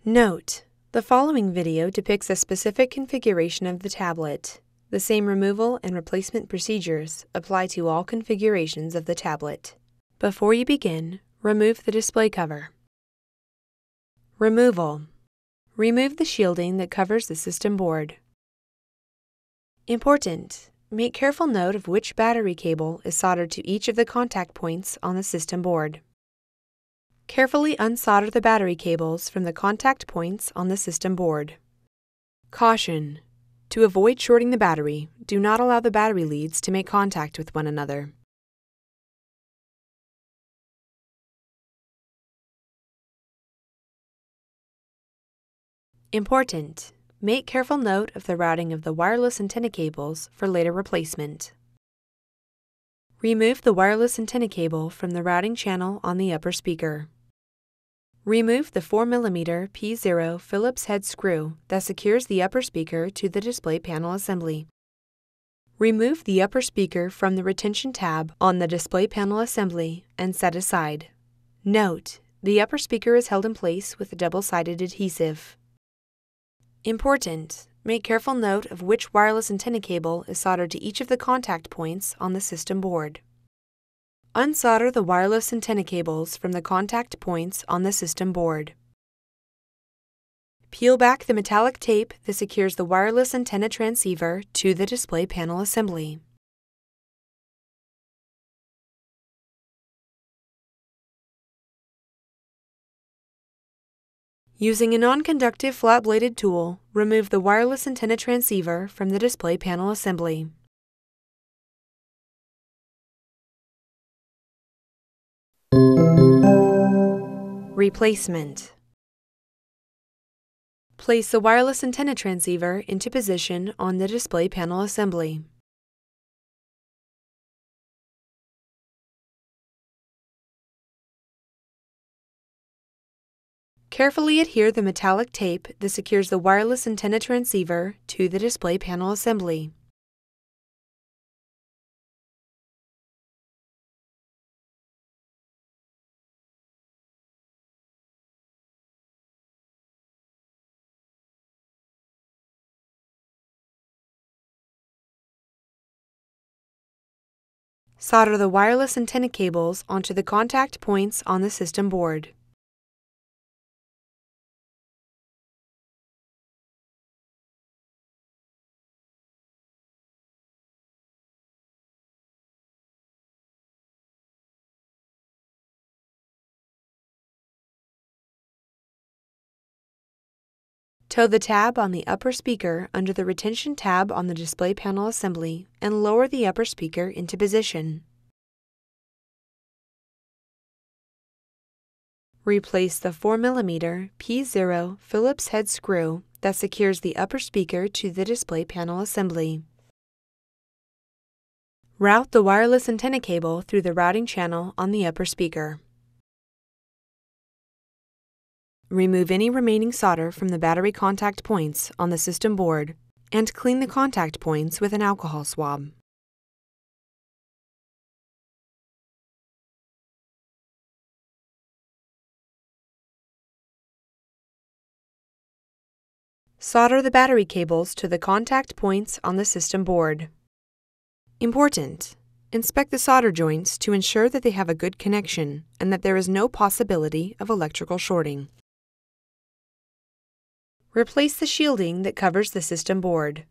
Note: the following video depicts a specific configuration of the tablet. The same removal and replacement procedures apply to all configurations of the tablet. Before you begin, remove the display cover. Removal. Remove the shielding that covers the system board. Important: make careful note of which battery cable is soldered to each of the contact points on the system board. Carefully unsolder the battery cables from the contact points on the system board. Caution: to avoid shorting the battery, do not allow the battery leads to make contact with one another. Important: make careful note of the routing of the wireless antenna cables for later replacement. Remove the wireless antenna cable from the routing channel on the upper speaker. Remove the 4mm P0 Phillips-head screw that secures the upper speaker to the display panel assembly. Remove the upper speaker from the retention tab on the display panel assembly and set aside. Note: the upper speaker is held in place with a double-sided adhesive. Important: make careful note of which wireless antenna cable is soldered to each of the contact points on the system board. Unsolder the wireless antenna cables from the contact points on the system board. Peel back the metallic tape that secures the wireless antenna transceiver to the display panel assembly. Using a non-conductive flat-bladed tool, remove the wireless antenna transceiver from the display panel assembly. Replacement. Place the wireless antenna transceiver into position on the display panel assembly. Carefully adhere the metallic tape that secures the wireless antenna transceiver to the display panel assembly. Solder the wireless antenna cables onto the contact points on the system board. Tow the tab on the upper speaker under the retention tab on the display panel assembly and lower the upper speaker into position. Replace the 4mm P0 Phillips-head screw that secures the upper speaker to the display panel assembly. Route the wireless antenna cable through the routing channel on the upper speaker. Remove any remaining solder from the battery contact points on the system board and clean the contact points with an alcohol swab. Solder the battery cables to the contact points on the system board. Important: inspect the solder joints to ensure that they have a good connection and that there is no possibility of electrical shorting. Replace the shielding that covers the system board.